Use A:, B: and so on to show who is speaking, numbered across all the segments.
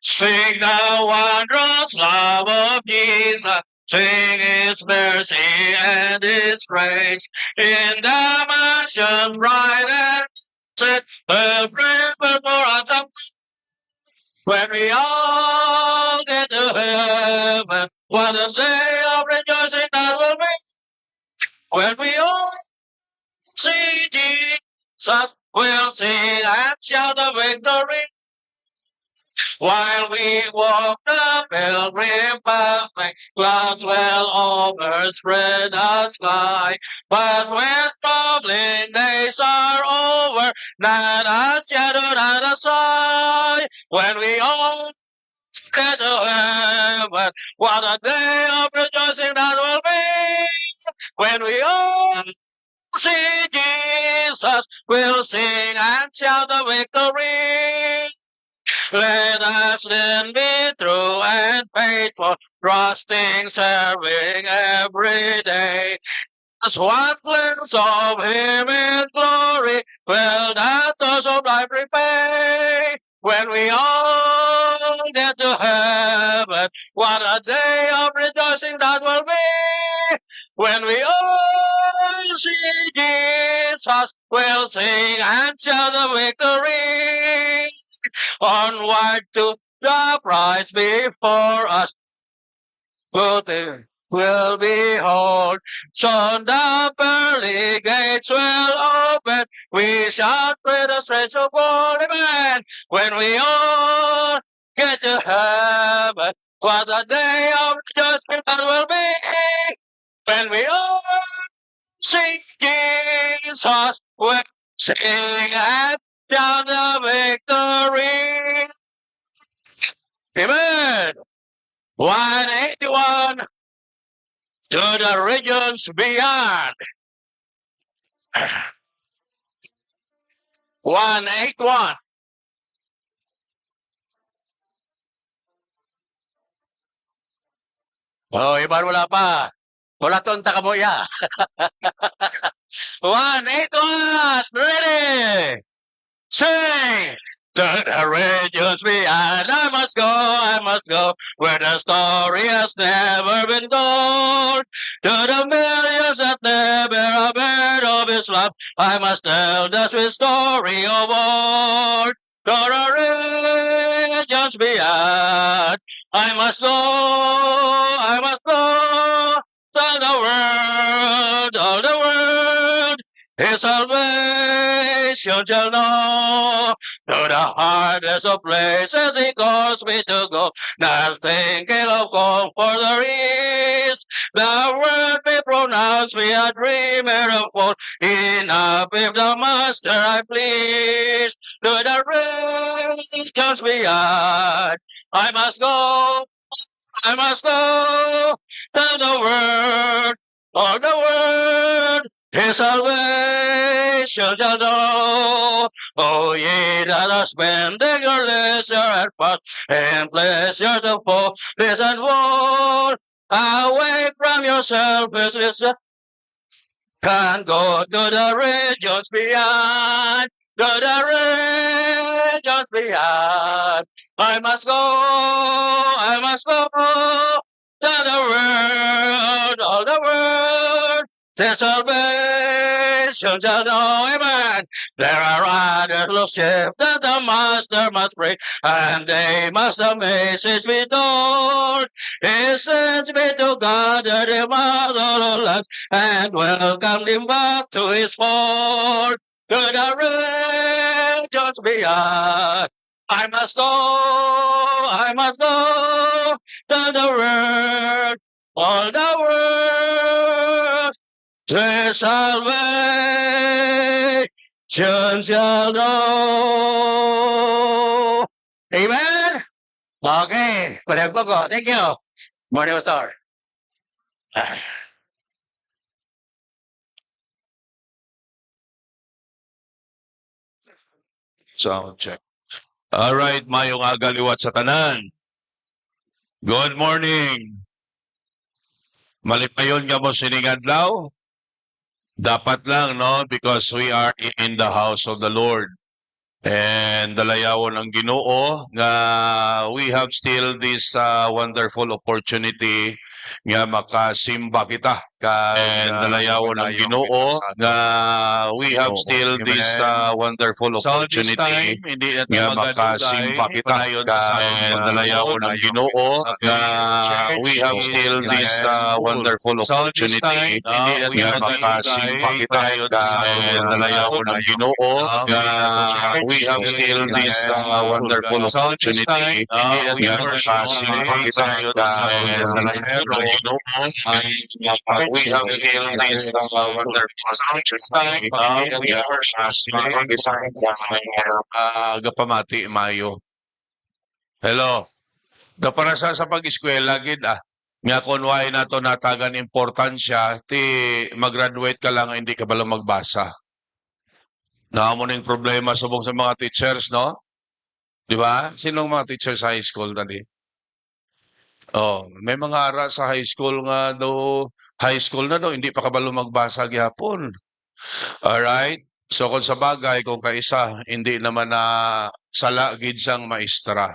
A: Sing the wondrous love of Jesus. Sing His mercy and His grace. In the mansion bright and set, the prayer for us. When we all get to heaven, what a day of rejoicing that will be. When we all see Jesus, we'll sing and shout the victory. While we walk the pilgrim pathway, clouds will overspread the sky. But when troubling days are over, not a shadow, not a sigh. When we all get to heaven, what a day of rejoicing that will be. When we all see Jesus, we'll sing and shout the victory. Let us then be true and faithful, trusting, serving every day. As one glimpse of Him in glory will that those of life repay. When we all get to heaven, what a day of rejoicing that will be. When we all see Jesus, we'll sing and shout the victory. Onward to the prize before us. Will behold, soon the pearly gates will open. We shall pray the strength of holy man. When we all get to heaven, what a day of judgment that will be. When we all see Jesus, we'll sing and shout the victory. Amen. 181 to the regions beyond. 181. Oh, iba wala pa. Wala tonta ka mo ya. 181. Ready. Sing. To the regions beyond, I must go, where the story has never been told. To the millions that never have heard of His love, I must tell the sweet story of old. To the regions beyond, I must go, to the world, all the world, His salvation shall know. To the hardest of places He calls me to go, not thinking of comfort or ease. The word may pronounce me a dreamer of old, enough if the Master I please. To the regions beyond, I must go, to the word, all the world, His salvation shall know. Oh, ye that are spending your leisure and fun and pleasure to fall, listen for, away from your selfishness, and go to the regions beyond. To the regions beyond, I must go, to the world, all the world, their salvation shall know. Amen. There are others who shift that the Master must bring, and they must the message be told. He sends me to gather them out of the land and welcome them back to His fold. To the regions beyond, I must go, to the world, all the world, their salvation shall know. Amen? Okay, pareho ko. Thank you. Morning, Pastor.
B: Sound check. All right, mayong aga liwat sa tanan. Good morning. Malipayon nga mo sining adlaw? Dapat lang, no? Because we are in the house of the Lord. And dalayawon ang Ginoo nga we have still this wonderful opportunity nga makasimba kita. And dalayawon ang Ginoo nga we have still this wonderful opportunity nga makasimba kita. And dalayawon ang Ginoo nga we have still this wonderful opportunity nga makasimba kita. And dalayawon ang Ginoo nga we have still this wonderful opportunity nga makasimba kita. And dalayawon ang Ginoo we have still this wonderful opportunity nga makasimba kita. Gapamati Mayo. Hello. Da para sa pag-eskwela gid nga kunway nato natagan importansya ti mag-graduate ka lang hindi ka bala magbasa. Naamo ning problema subong sa mga teachers, no? Di ba? Sinong mga teachers sa high school tadi? Oh, may mga ara sa high school nga do high school na do hindi pa kabalo magbasa gyapon. All right? So kung sa bagay kung kaisa hindi naman na sala gid sang maestra.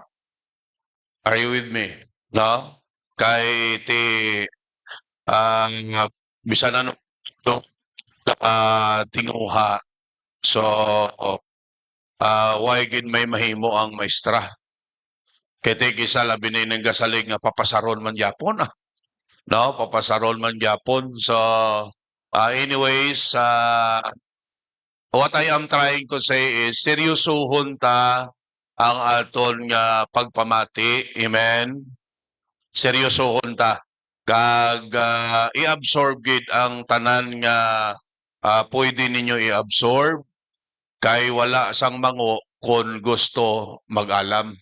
B: Are you with me? No? Kay ti bisan ano to tinguha. So why gid may mahimo ang maestra? Kay ti kisa labi ni nang gasalig nga papasaron man gyapon No, papasaron man gyapon. So anyways, what I am trying to say is seryosohon ta ang aton nga pagpamati. Amen. Seryosohon ta. Kag i-absorb gid ang tanan nga pwede ninyo i-absorb kay wala sang mango kung gusto mag-alam.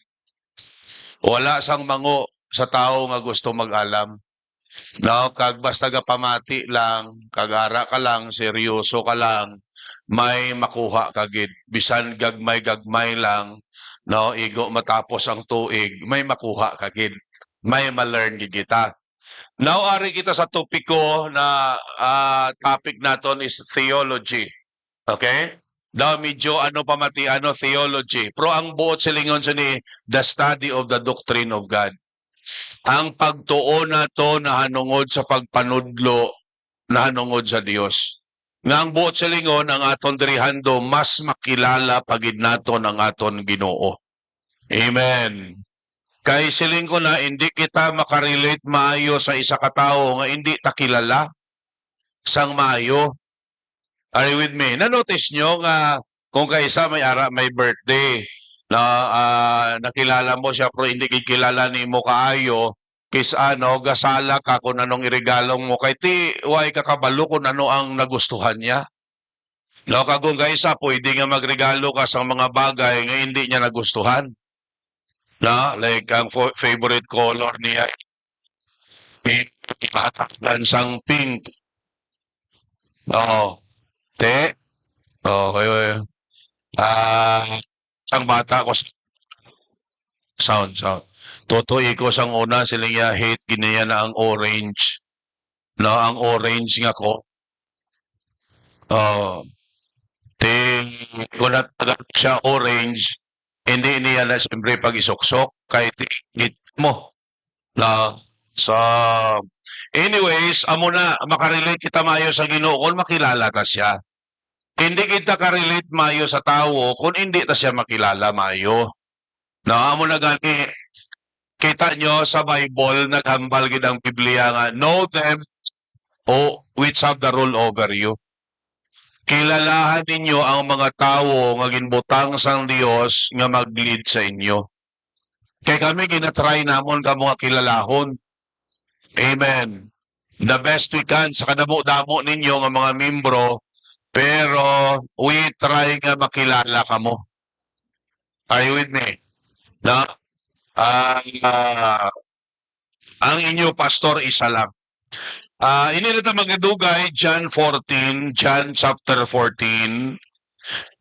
B: Wala sang mango sa tao nga gusto mag-alam. No, kag basta pamati lang, kagara ka lang, seryoso ka lang, may makuha ka gid. Bisan gagmay lang, no, igo matapos ang tuig, may makuha ka gid. May ma-learn gid kita. Now ari kita sa topiko na topic naton is theology. Okay? Now medyo pamati theology. Pero ang buot silingon sa ni the study of the doctrine of God. Ang pagtuo nato nahanungod sa pagpanudlo nahanungod sa Dios. Nga ang buot silingon ang aton dirihando mas makilala pagid naton ang aton Ginoo. Amen. Kay siling ko na hindi kita makarelate maayo sa isa ka tawo nga hindi ta kilala sang maayo. Are you with me? Na-notice nyo nga kung kaisa may birthday na nakilala mo siya pero hindi kilala ni mo kaayo kis gasala ka kung anong iregalong mo kay ti way kakabalo kung ano ang nagustuhan niya. No, kung kaisa pwede nga magregalo ka sa mga bagay nga hindi niya nagustuhan. No, like ang favorite color niya pink, lansang pink. Oo. Te. Okay. Ang bata ko sound. Totoy ko sang una sila niya hate giniya na ang orange. No, ang orange nga ko. Kung natagal siya orange, hindi niya na siyempre pag isuksok kahit tingit mo. No. So, anyways, amo na makarelate kita mayo sa Ginoo kung makilala ta siya. Hindi kita ka-relate mayo sa tao kung hindi ta siya makilala mayo. No, amo na gani kita nyo sa Bible naghambal gid ang Biblia nga know them which have the rule over you. Kilalahan ninyo ang mga tawo nga ginbutang sang Dios nga mag-lead sa inyo. Kay kami ginatry namon ka mga kilalahon. Amen. The best we can sa kadamo-damo ninyo nga mga membro, pero we try nga makilala ka mo. Are you with me? Na ang inyo pastor isa lang. Ini na ta magdugay John chapter 14.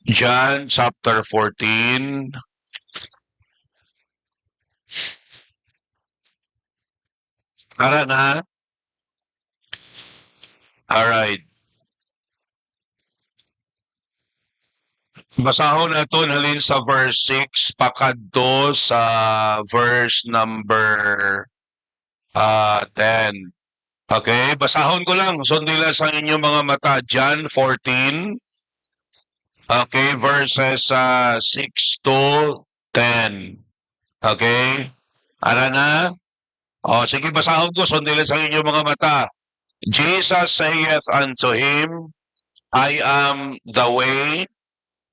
B: John chapter 14. Ara na. All right. Basahon naton halin sa verse 6 pakadto sa verse number 10. Okay, basahon ko lang. Sundila sa inyong mga mata. John 14. Okay, verses 6 to 10. Okay? Ara na? O, sige, basahon ko. Sundila sa inyong mga mata. Jesus saith unto him, I am the way,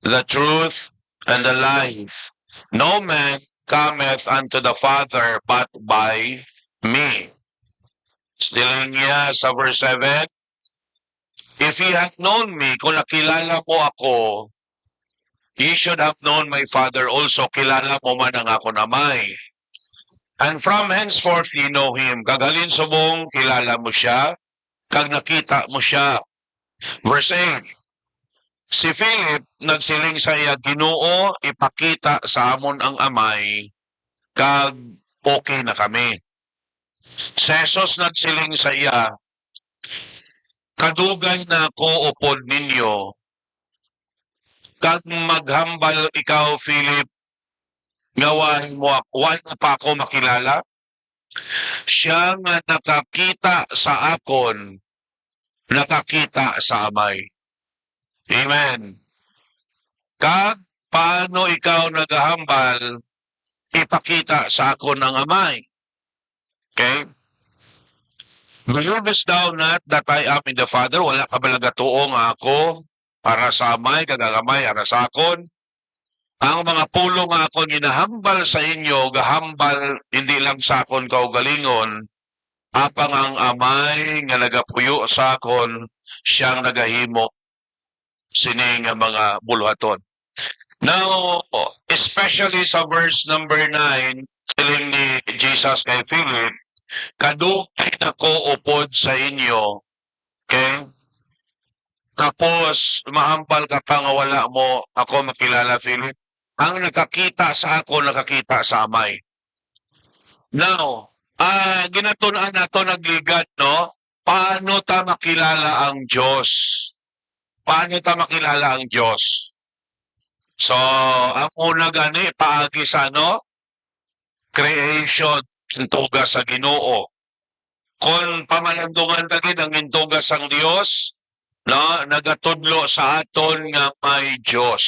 B: the truth, and the life. No man cometh unto the Father but by me. Still niya sa verse 7, if ye have known me, kung nakilala mo ako, ye should have known my Father also. Kilala mo man ang ako namay. And from henceforth ye know him. Kagalin subong, kilala mo siya, kag nakita mo siya. Verse 8, si Philip nagsiling sa iya, Ginoo, ipakita sa amon ang amay, kag okay na kami. Si Jesus nagsiling sa iya, kadugay na ko upod ninyo, kag maghambal ikaw, Philip, nga why pa ako makilala? Siya nga nakakita sa akon, nakakita sa amay. Amen. Kag paano ikaw naghahambal, ipakita sa akon ng amay. Okay? Believest thou not that I am in the Father? Wala ka balagatuo nga ako para sa amay, kagagamay, para sa akon. Ang mga pulong nga akon ginahambal sa inyo, gahambal hindi lang sa akon kaugalingon, apang ang amay nga nagapuyo sa akon, siyang nagahimo sining mga buluhaton. Now, especially sa verse number 9, telling ni Jesus kay Philip, kadugay na ko upod sa inyo, okay? Tapos, mahambal ka pa nga wala mo ako makilala, Philip. Ang nakakita sa ako, nakakita sa amay. Now, ginatunan nato nagligat, no? Paano ta makilala ang Diyos? Paano ta makilala ang Diyos? So, ang una gani, paagi sa ano? Creation, intuga sa Ginoo. Kung pamalandungan tagid ang intuga sang Dios, no, nagatudlo sa aton nga may Dios.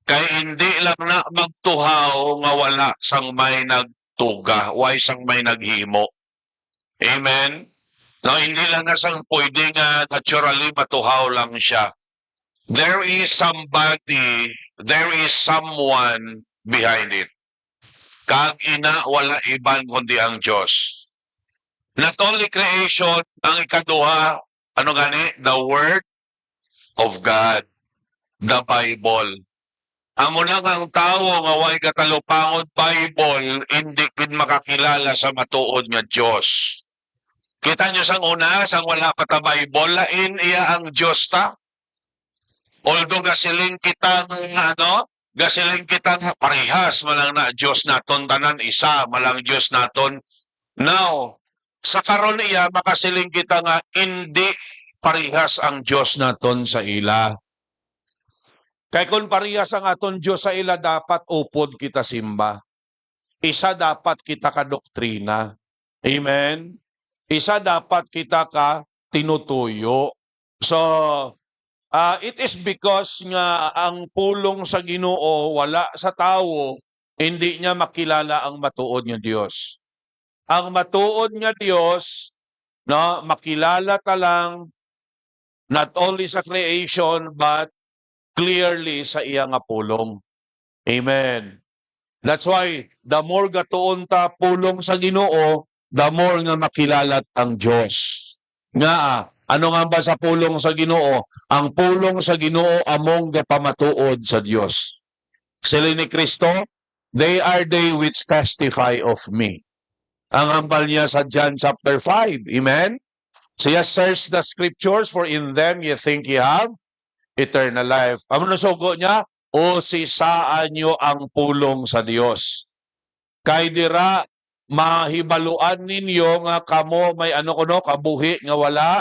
B: Kay hindi lang na magtuhaw nga wala sang may nagtuga, way sang may naghimo. Amen. No, hindi lang na sang pwede nga naturally matuhaw lang siya. There is somebody, there is someone behind it. Kag ina wala iban kundi ang Diyos. Not only creation, ang ikaduha, ano gani? The Word of God, the Bible. Amo na nga ang tao nga way katalupangod Bible, hindi kin makakilala sa matuod nga Diyos. Kita nyo sang una, sang wala pa ta Bible, lain iya ang Diyos ta. Although gasiling kita nga ano, gasiling kita nga parehas malang na Diyos naton tanan isa, malang Diyos naton. Now, sa karon iya makasiling kita nga hindi parehas ang Diyos naton sa ila. Kay kung parehas ang aton Diyos sa ila, dapat upod kita simba. Isa dapat kita ka doktrina. Amen? Isa dapat kita ka tinutuyo. So, it is because nga ang pulong sa Ginoo wala sa tao, hindi niya makilala ang matuod nga Dios. Ang matuod nga Dios, no, makilala ta lang not only sa creation but clearly sa iya nga pulong. Amen. That's why the more gatuon ta pulong sa Ginoo, the more nga makilala ang Dios. Nga ano nga ba sa pulong sa Ginoo? Ang pulong sa Ginoo among gapamatuod sa Dios. Sila ni Kristo, they are they which testify of me. Ang hambal niya sa John chapter 5. Amen? Siya search the scriptures, for in them ye think ye have eternal life. Ang nasugo niya, o sisaan nyo ang pulong sa Dios. Kay dira, mahibaluan ninyo nga kamo may ano kuno kabuhi nga wala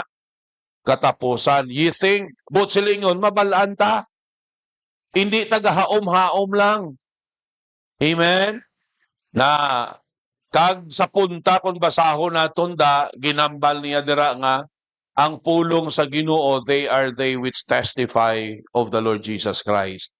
B: katapusan. You think, but silingon, mabalaan ta? Hindi tagahaom-haom lang. Amen? Na kag sa punta kung basahon naton da ginambal niya dira nga ang pulong sa Ginoo, they which testify of the Lord Jesus Christ.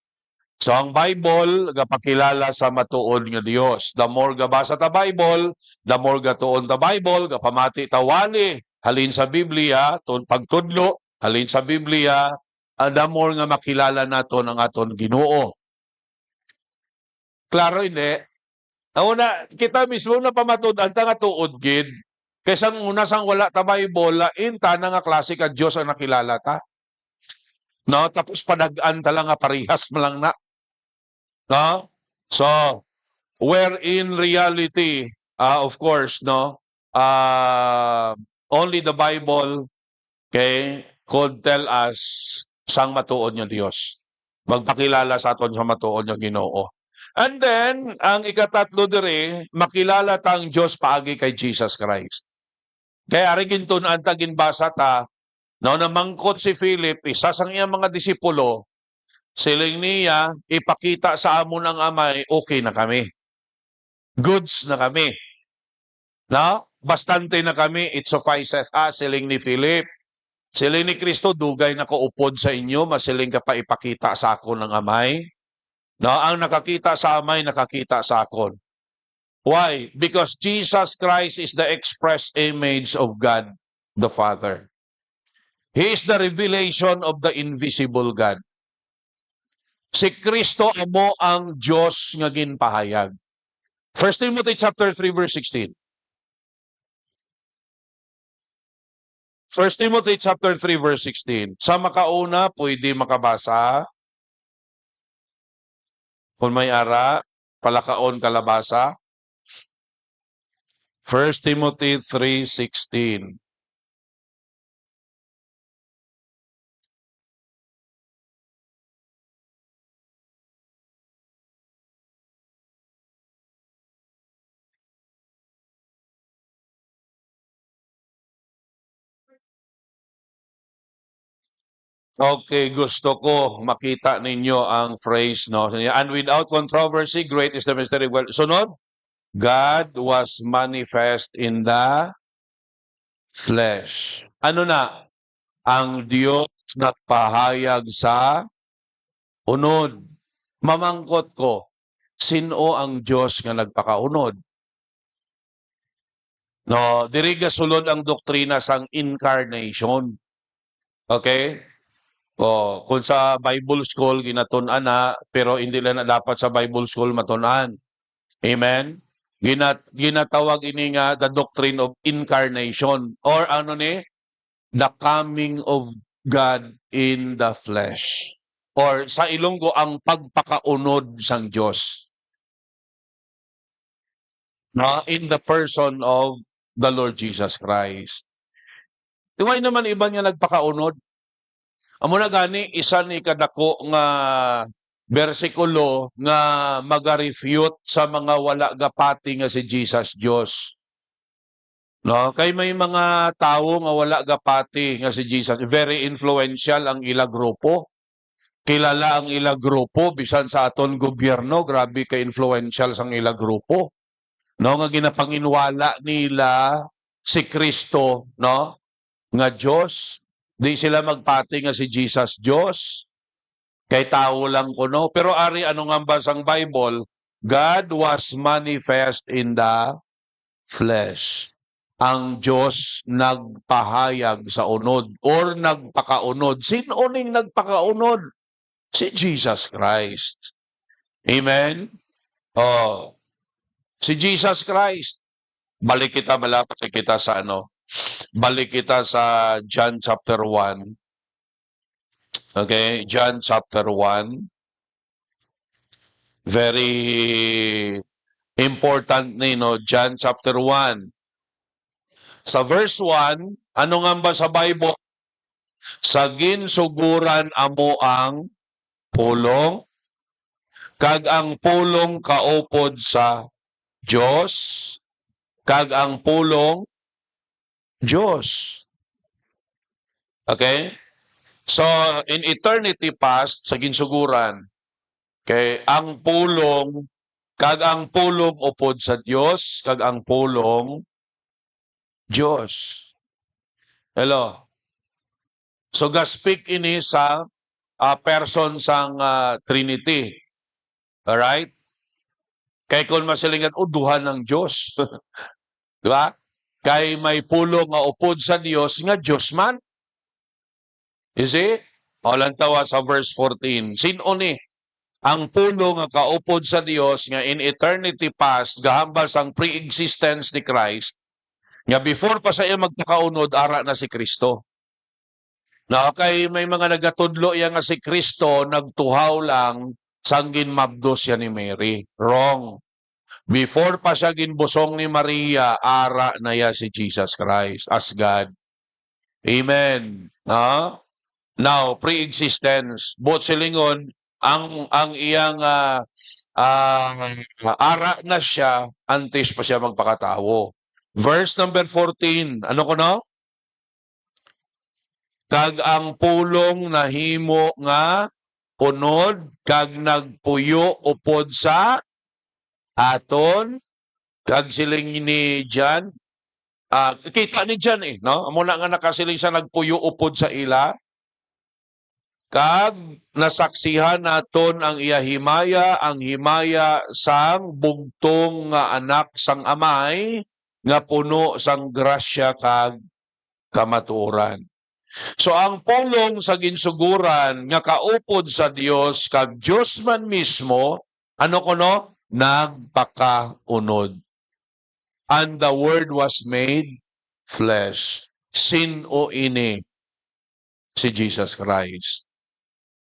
B: So ang Bible gapakilala sa matuod nga Dios. The more gabasa ta Bible, the more gatuon ta Bible, gapamati ta wali halin sa Biblia, pagtudlo halin sa Biblia, the more nga makilala naton ang aton Ginoo. Klaro hindi? Una, kita mismo na pamatud-an ta nga tuod gid. Kaysa una sang wala ta Bible, inta na nga klase ka Dios ang nakilala ta. No, tapos padag-an ta lang nga parihas mo lang na. No? So, where in reality, of course, no, only the Bible, okay, could tell us sang matuod nga Dios. Magpakilala sa aton sa matuod nga Ginoo. And then, ang ikatatlo dire, makilala tang Dios paagi kay Jesus Christ. Kaya ari gintunan ta ginbasa ta, no, namangkot si Philip, isa sang iyang mga disipulo, siling niya, ipakita sa amon ang Amay, okay na kami. Goods na kami. No? Bastante na kami, it sufficeth us, siling ni Philip. Siling ni Kristo, dugay na kaupod sa inyo, masiling ka pa ipakita sa akon ng Amay. No? Ang nakakita sa Amay, nakakita sa akon. Why? Because Jesus Christ is the express image of God the Father. He is the revelation of the invisible God. Si Kristo amo ang Dios nga ginpahayag. 1 Timothy chapter 3 verse 16. 1 Timothy chapter 3 verse 16. Sa makauna pwede makabasa. Kung may ara, palakaon kalabasa. 1 Timothy 3:16. Okay, gusto ko makita ninyo ang phrase, no? And without controversy, great is the mystery. Well, sunod, God was manifest in the flesh. Ano na? Ang Diyos nagpahayag sa unod. Mamangkot ko, sino ang Diyos nga nagpakaunod? No, diri sulod ang doktrina sang incarnation. Okay? O, kung sa Bible school ginatun-an na, pero hindi lang na dapat sa Bible school matun-an. Amen? Ginatawag ini nga the doctrine of incarnation or ano ni? The coming of God in the flesh. Or sa Ilonggo, ang pagpakaunod sang Diyos. No? In the person of the Lord Jesus Christ. Diway naman iba niya nagpakaunod. Amo na gani, isa ni kadako nga bersikulo nga maga-refute sa mga wala gapati nga si Jesus Dios. No, kay may mga tawo nga wala gapati nga si Jesus, very influential ang ila grupo. Kilala ang ila grupo bisan sa aton gobyerno, grabe ka influential sang ila grupo. No, nga ginapanginwala nila si Kristo, no? Nga Dios. Di sila magpati nga si Jesus Dios. Kay tao lang kuno. Pero ari ano nga basang Bible, God was manifest in the flesh. Ang Diyos nagpahayag sa unod or nagpakaunod. Sino ning nagpakaunod? Si Jesus Christ. Amen? Oh, si Jesus Christ. Balik kita, malapit kita sa ano? Balik kita sa John chapter 1. Okay, John chapter 1. Very important no, John chapter 1. Sa verse 1, ano nga ba sa Bible? Sa ginsuguran amo ang pulong, kag ang pulong kaupod sa Dios, kag ang pulong Diyos. Okay? So, in eternity past, sa ginsuguran, Kay ang pulong kag ang pulong upod sa Dios kag ang pulong Dios. Hello. So gaspik ini sa person sang Trinity. Alright? Kay kung masilingan duha ng Dios. Di ba? Kay may pulong nga upod sa Dios nga Dios man. You see? Walang tawa sa verse 14. Sino ni? Ang pulo nga kaupod sa Dios nga in eternity past gahambal sang pre-existence ni Christ nga before pa sa iya magpakaunod ara na si Kristo. Na kay may mga nagatudlo iya nga si Kristo nagtuhaw lang sang ginmabdos siya ni Mary. Wrong. Before pa siya ginbusong ni Maria, ara na ya si Jesus Christ as God. Amen. Now, pre-existence, both silingon, ang iyang ara na siya antes pa siya magpakatawo. Verse number 14, ano ko no? Kag ang pulong nahimo nga unod kag nagpuyo upod sa aton kag siling ni Jan kita ni Jan no? Amo na nga nakasiling sa nagpuyo upod sa ila. Kag nasaksihan naton ang iya himaya, ang himaya sang bugtong nga anak sang amay nga puno sang grasya kag kamatuoran. So ang pulong sa ginsuguran nga kaupod sa Dios kag Dios man mismo, ano kuno? Nagpakaunod. And the Word was made flesh. Sino ini? Si Jesus Christ.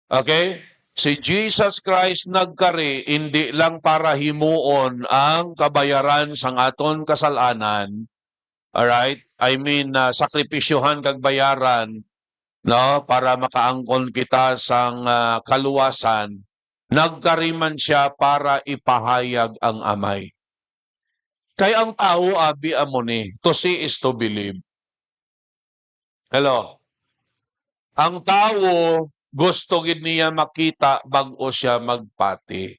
B: Okay? Si Jesus Christ nagkari hindi lang para himuon ang kabayaran sang aton kasalanan. Alright? I mean, sakripisyohan kag bayaran no para makaangkon kita sang kaluwasan. Nagkari man siya para ipahayag ang amay. Kay ang tao abi amo ni, to see is to believe. Hello. Ang tao gusto gid niya makita bago siya magpati.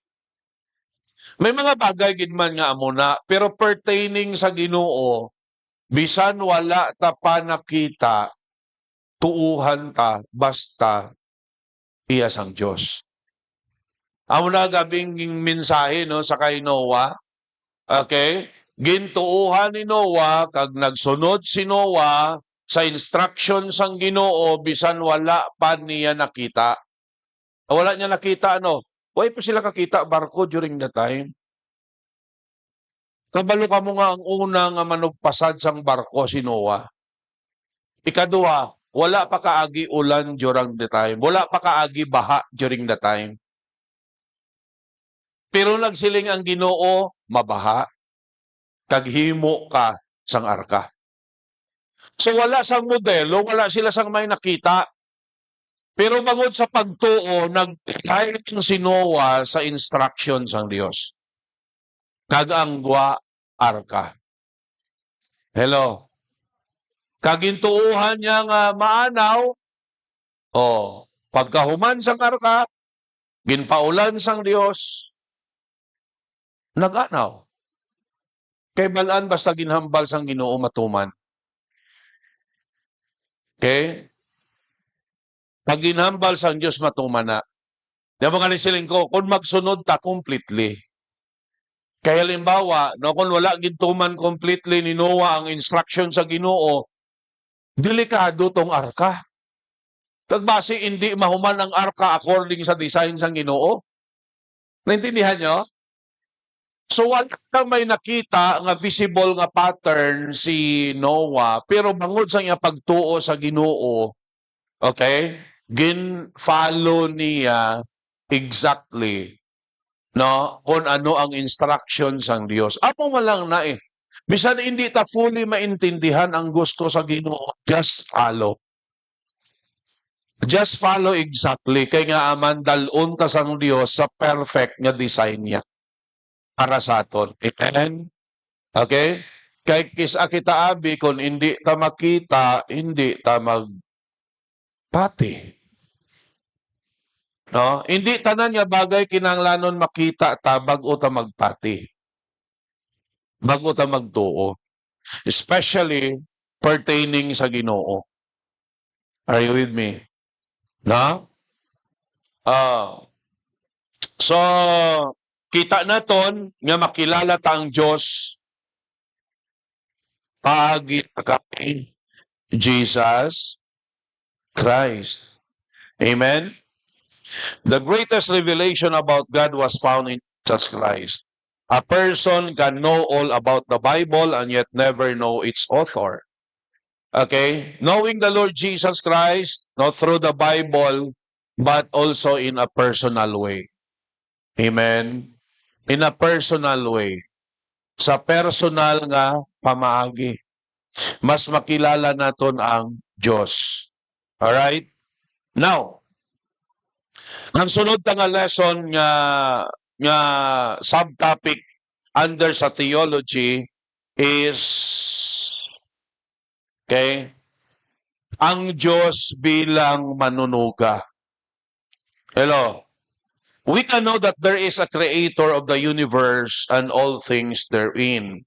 B: May mga bagay gid man nga amo na, pero pertaining sa Ginoo, bisan wala ta pa nakita, tuuhan ta basta iya sang Dios. Amo na gabing mensahe no sa kay Noah. Okay? Gintuuhan ni Noah kag nagsunod si Noah sa instruction sang Ginoo bisan wala pa niya nakita. Wala niya nakita ano? Why pa sila kakita barko during the time? Kabalo ka mo nga ang una nga manugpasad sang barko si Noah. Ikaduha, wala pa kaagi ulan during the time. Wala pa kaagi baha during the time. Pero nagsiling ang Ginoo, mabaha. Kaghimo ka sang arka. So wala sang modelo, wala sila sang may nakita. Pero bangod sa pagtuo, nag-direct si Noah sa instruction sang Dios. Kag ang gwa arka. Hello. Kagintuuhan niya nga maanaw, pagkahuman sang arka, ginpaulan sang Dios, nag-anaw. Kay balaan basta ginhambal sang Ginoo matuman. Okay? Pag ginhambal sang Dios matuman na. Di ba nga siling ko, kung magsunod ta completely. Kaya halimbawa, no, kung wala gintuman completely ni Noah ang instruction sa Ginoo, delikado tong arka. Tagbase hindi mahuman ang arka according sa design sang Ginoo. Naintindihan nyo? So wala kang may nakita nga visible nga pattern si Noah, pero bangod sa iya pagtuo sa Ginoo, okay? Gin-follow niya exactly no kung ano ang instruction sang Dios. Apo man lang na bisan hindi ta fully maintindihan ang gusto sa Ginoo, just follow. Just follow exactly kay nga aman dalon ta sang Dios sa perfect nga design niya para sa aton. Amen? Okay? Kay kisa kita abi, kung hindi ta makita, hindi ta magpati. No? Hindi tanan nga bagay kinahanglanon makita ta bag-o ta magpati. Bag-o ta magtuo. Especially pertaining sa Ginoo. Are you with me? No? So kita naton nga makilala ta ang Dios paagi kay Jesus Christ. Amen? The greatest revelation about God was found in Jesus Christ. A person can know all about the Bible and yet never know its author. Okay? Knowing the Lord Jesus Christ, not through the Bible, but also in a personal way. Amen? In a personal way. Sa personal nga pamaagi. Mas makilala naton ang Diyos. Alright? Now, ang sunod nga lesson nga subtopic under sa theology is ang Diyos bilang manunuga. Hello. We can know that there is a creator of the universe and all things therein.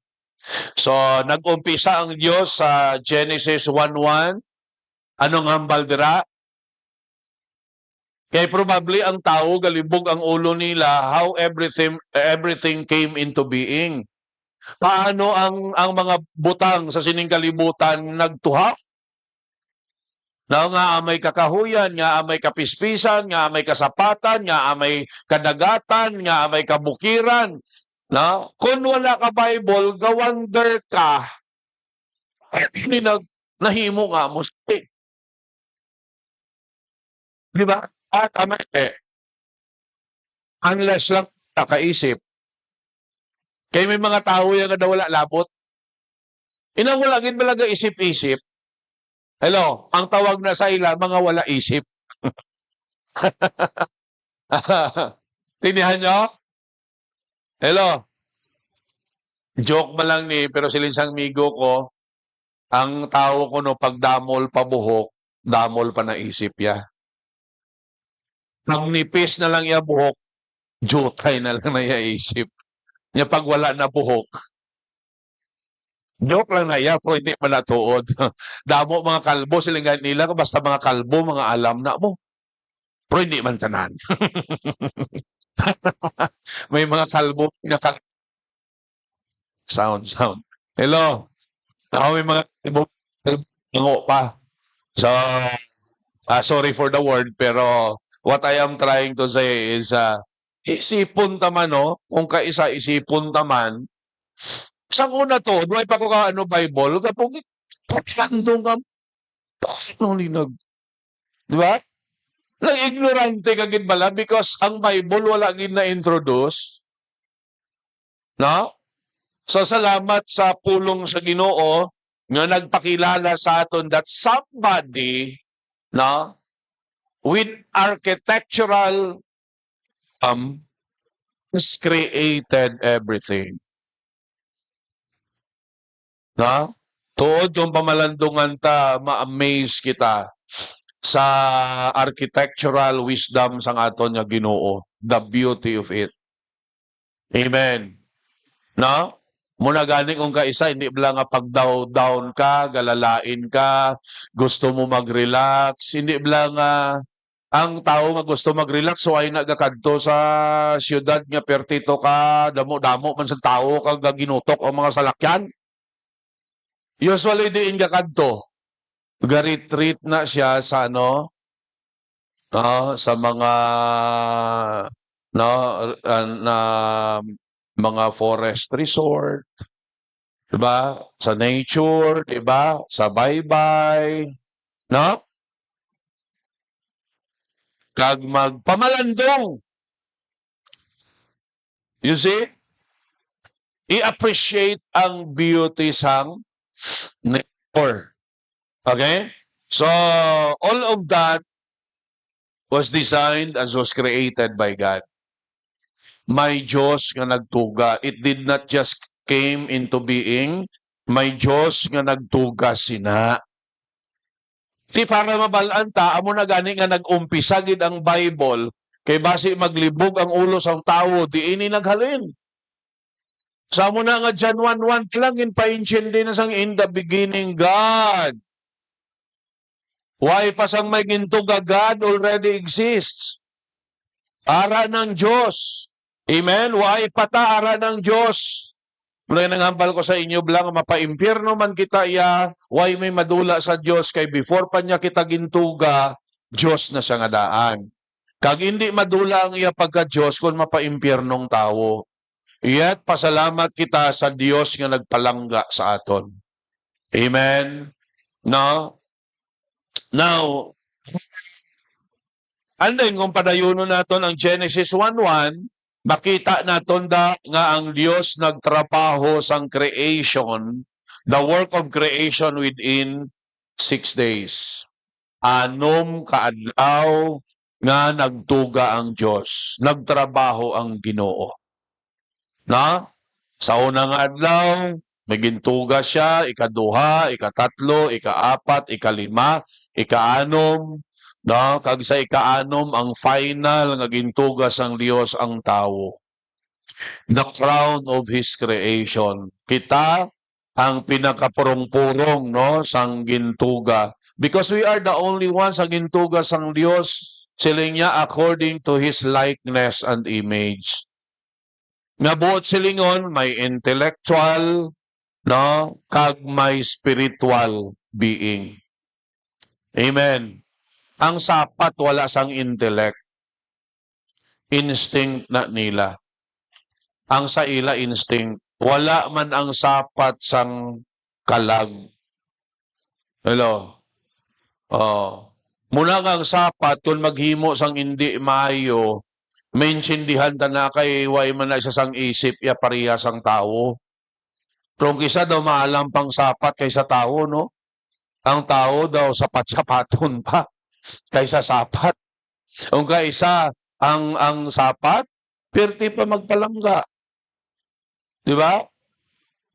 B: So, nag-umpisa ang Diyos sa Genesis 1:1. Anong hambal dira? Kaya probably ang tao, galibog ang ulo nila, how everything came into being. Paano ang mga butang sa sining kalibutan nagtuha? Na nga amay kakahuyan, nga amay kapispisan, nga amay kasapatan, nga amay kadagatan, nga amay kabukiran. Na? Kung wala ka Bible, gawander ka. Hindi nahimo nga mo. Di ba? At unless lang nakaisip. Kaya may mga tao yung na wala labot. Inang wala gid balaga isip-isip. Hello, ang tawag na sa ila, mga wala isip. Tinihan nyo? Hello. Joke ba lang ni, pero silinsang migo ko, ang tao ko no, pag damol pa buhok, damol pa na isip ya. Pag nipis na lang ya buhok, jutay na lang na ya isip. Nya pag wala na buhok, joke lang na ya, pero hindi pa natuod. Damo mga kalbo, silingan nila, basta mga kalbo, mga alam na mo. Pero hindi man tanan. May mga kalbo na sound. Hello. May mga kalbo pa. So, sorry for the word, pero what I am trying to say is, isipon taman, no? Kung kaisa isipon taman, sa una to, doon pa ko ka Bible, kapag patlandong ka, paano linag? Di ba? Nag-ignorante ka gid bala because ang Bible wala gid na-introduce. No? So salamat sa pulong sa Ginoo nga nagpakilala sa aton that somebody, no, with architectural has created everything. No? Tuod yung pamalandungan ta, ma-amaze kita sa architectural wisdom sang aton nga Ginoo, the beauty of it. Amen. No? Muna gani kung kaisa, hindi bala nga pag down ka, galalain ka, gusto mo mag-relax, hindi bala nga ang tao nga gusto mag-relax, so ay nagakadto sa siyudad nga pertito ka, damo-damo man sa tao kag ginutok ang mga salakyan. Usually diin kakadto. Ga-retreat na siya sa sa mga mga forest resort, 'di ba? Sa nature, 'di ba? Sa bye-bye, no? Kag magpamalandong. You see? I-appreciate ang beauty sang nature. Okay? So, all of that was designed as was created by God. May Diyos nga nagtuga. It did not just came into being. May Diyos nga nagtuga sina. Di para mabalaan ta, amo na gani nga nag-umpisa gid ang Bible, Kay basi maglibog ang ulo sang tawo, di ini naghalin. Sa mo na nga John 1:1 lang, inpainsyende na sang in the beginning, God. Why pa sang may gintuga, God already exists. Ara ng Diyos. Amen? Why pata ara ng Diyos. Mula nang hambal ko sa inyo, blang, mapaimpyerno man kita iya, why may madula sa Diyos, kay before pa niya kita gintuga, Diyos na siya nga daan. Kag hindi madula ang iya pagka-Diyos kung mapaimpyernong tao. Iyat pasalamat kita sa Diyos nga nagpalangga sa aton. Amen? No? Now, andin kung padayuno naton ang Genesis 1:1, makita naton da nga ang Dios nagtrabaho sang creation, the work of creation within 6 days. 6 kaadlaw nga nagtuga ang Dios, nagtrabaho ang Ginoo. Na? Sa unang adlaw, may gintuga siya, ikaduha, ikatatlo, ikaapat, ikalima, ikaanom, no? Kag sa ikaanom ang final nga gintugas ang Dios ang tawo. The crown of his creation. Kita ang pinakapurong-purong, no, sang gintuga. Because we are the only ones sa gintuga sang Dios, siling niya according to his likeness and image. Nabuot silingon may intellectual, no, kag may spiritual being. Amen. Ang sapat wala sang intellect. Instinct na nila. Ang sa ila instinct. Wala man ang sapat sang kalag. Hello. Oh. Muna nga ang sapat kung maghimo sang hindi maayo, maintindihan ta na kay way man na isa sang isip ya pareha sang tao. Kung kisa daw maalam pang sapat kaysa tao, no? Ang tao daw sapat-sapaton pa kaysa sapat. Kung kaisa ang sapat, perti pa magpalangga. Di ba?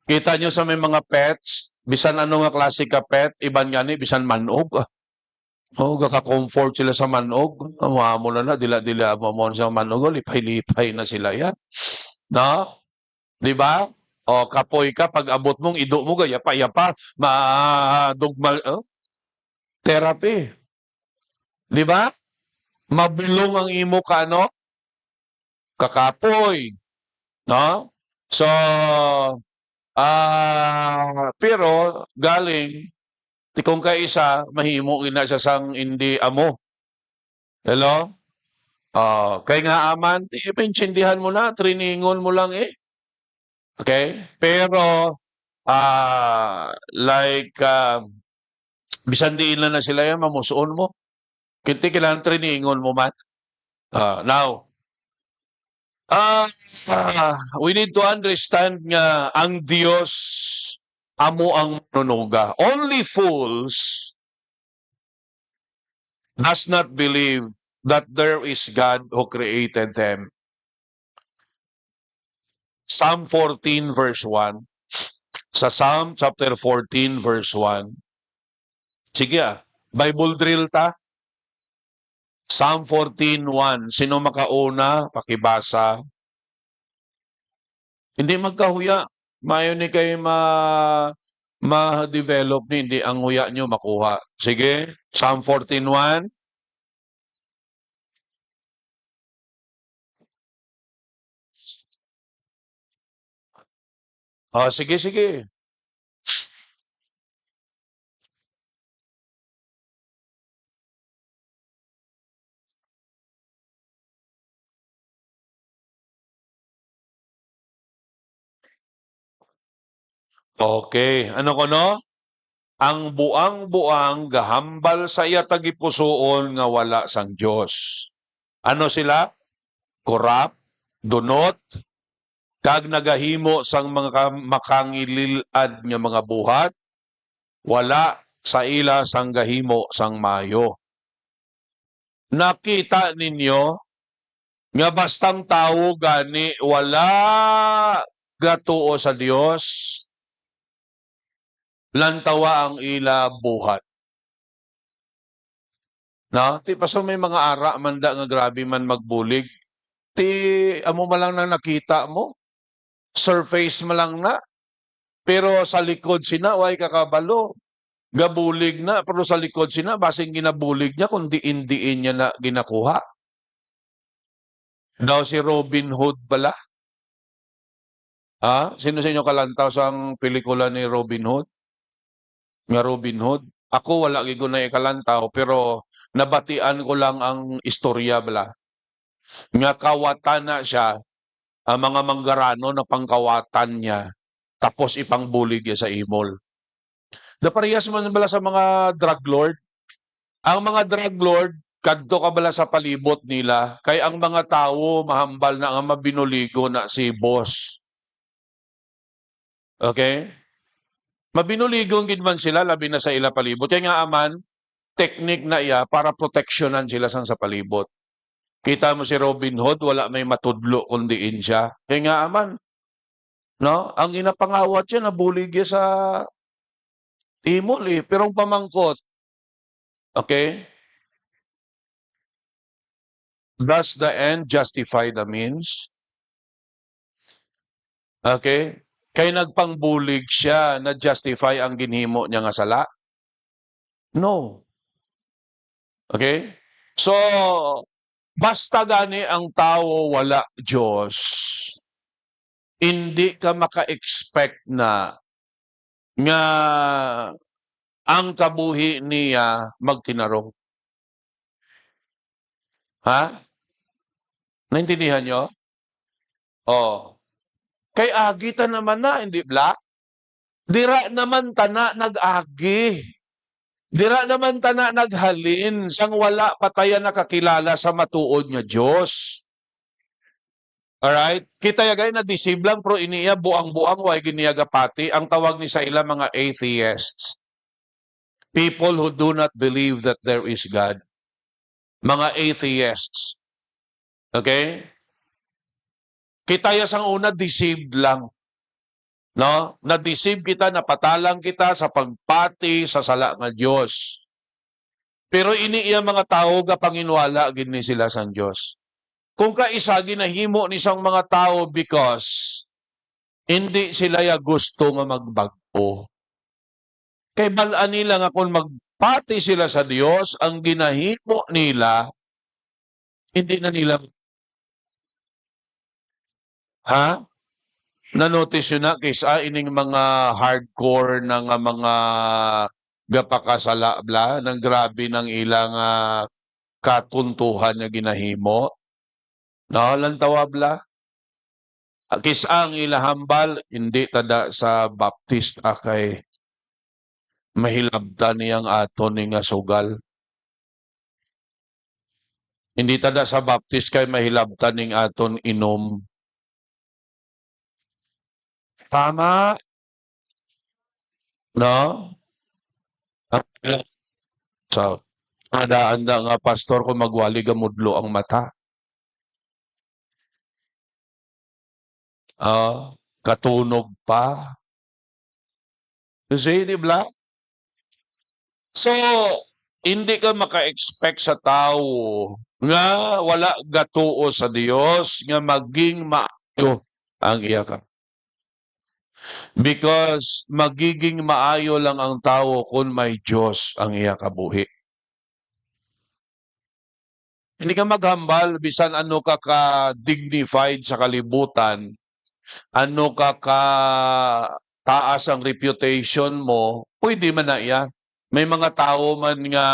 B: Kita nyo sa may mga pets, bisan ano nga klase ka pet, iban nga ni, bisan manog. Oh, gaka-comfort sila sa manog. Mo na dila-dila mo sa manog, lipay-lipay na sila yan. No? Di ba? O kapoy ka, pag abot mong ido mo, gayapa-yapa, madugmal, therapy. Di ba? Mabulong ang imo ka, no? Kakapoy. No? So, pero galing, kung kaisa, mahimo ina siya sang hindi amo. Hello? Kaya nga aman, ipinsindihan mo na, triningon mo lang eh. Okay? Pero, bisan diin lang na sila yan, mamusuon mo. Kinti kailangan triningon mo man. Now, we need to understand nga ang Diyos amo ang manunuga. Only fools does not believe that there is God who created them. Psalm 14 verse 1. Sa Psalm chapter 14 verse 1. Sige Bible drill ta. Psalm 14:1. Sino makauna? Pakibasa. Hindi magkahuya. Mayo ni kayo ma-develop ni, hindi ang huya nyo makuha. Sige, Psalm 14:1. Sige. Okay, ano ko no? Ang buang-buang gahambal sa iya tagipusoon nga wala sang Dios. Ano sila? Corrupt, dunot, kag nagahimo sang mga makangililad nga mga buhat, wala sa ila sang gahimo sang mayo. Nakita ninyo nga bastang tao gani wala gatuo sa Dios, lantawa ang ila buhat. No? Ti paso may mga ara man da nga grabe man magbulig. Ti amo man lang na nakita mo. Surface mo lang na. Pero sa likod sina, way kakabalo. Gabulig na, pero sa likod sina, basing ginabulig niya, kung diin-diin niya na ginakuha. Daw si Robin Hood pala. Ha? Sino sa inyo kalantaw sa pelikula ni Robin Hood? Nga Robin Hood? Ako wala gigo na ikalantaw, pero nabatian ko lang ang istorya bala. Nga kawatan na siya, ang mga manggarano na pangkawatan niya, tapos ipangbulig niya sa imol. Naparehas man bala sa mga drug lord. Ang mga drug lord, kadto ka bala sa palibot nila, kay ang mga tao mahambal na nga mabinuligo na si boss. Okay? Mabinuligong gid man sila labi na sa ila palibot. Kaya nga aman, teknik na iya para proteksyonan sila sang sa palibot. Kita mo si Robin Hood, wala may matudlo kundiin siya. Kaya nga aman, no? Ang inapangawat siya, nabulig siya sa imol eh. Pero ang pamangkot, okay? Does the end justify the means? Okay? Kay nagpangbulig siya, na-justify ang ginhimo niya nga sala? No. Okay? So, basta gani ang tao wala Diyos, hindi ka maka-expect na nga ang kabuhi niya magtinarong. Ha? Naintindihan nyo? Oh. Kay agi ta naman na, hindi bla? Dira naman tana nag-agi. Dira naman tana naghalin sang wala patayan nakakilala sa matuod nga Dios. Alright? Kita yagay na disiblang pro iniya buang-buang way giniyaga pati ang tawag ni sa ila mga atheists. People who do not believe that there is God. Mga atheists. Okay? Kita ya sang una deceived lang. No? Na-deceive kita, napatalang kita sa pagpati sa sala nga Dios. Pero iniiya mga tao ga panginwala gini sila sa Dios. Kung kaisa ginahimo ni sang mga tao because hindi sila ya gusto nga magbag-o. Kay balaan nila nga kung magpati sila sa Dios, ang ginahimo nila hindi na nila ha? Na-notice yun na kaysa ining mga hardcore na nga mga gapakasala bla ng grabe ng ilang katuntuhan nga ginahimo. No, lantawa bla. Kis ang ilahambal hindi tada sa Baptist kay mahilabtan niyang aton nga sugal. Hindi tada sa Baptist kay mahilabtan ning aton inom. Tama? No? So, anda nga pastor kung magwali gamudlo ang mata. Katunog pa. Kasi, di ba? So, hindi ka maka-expect sa tao nga wala gatuo sa Dios nga maging maayo ang iya ka. Because magiging maayo lang ang tao kung may Diyos ang iya kabuhi. Hindi ka maghambal bisan ano ka ka-dignified sa kalibutan, ano ka ka-taas ang reputation mo, pwede man na iya. May mga tao man nga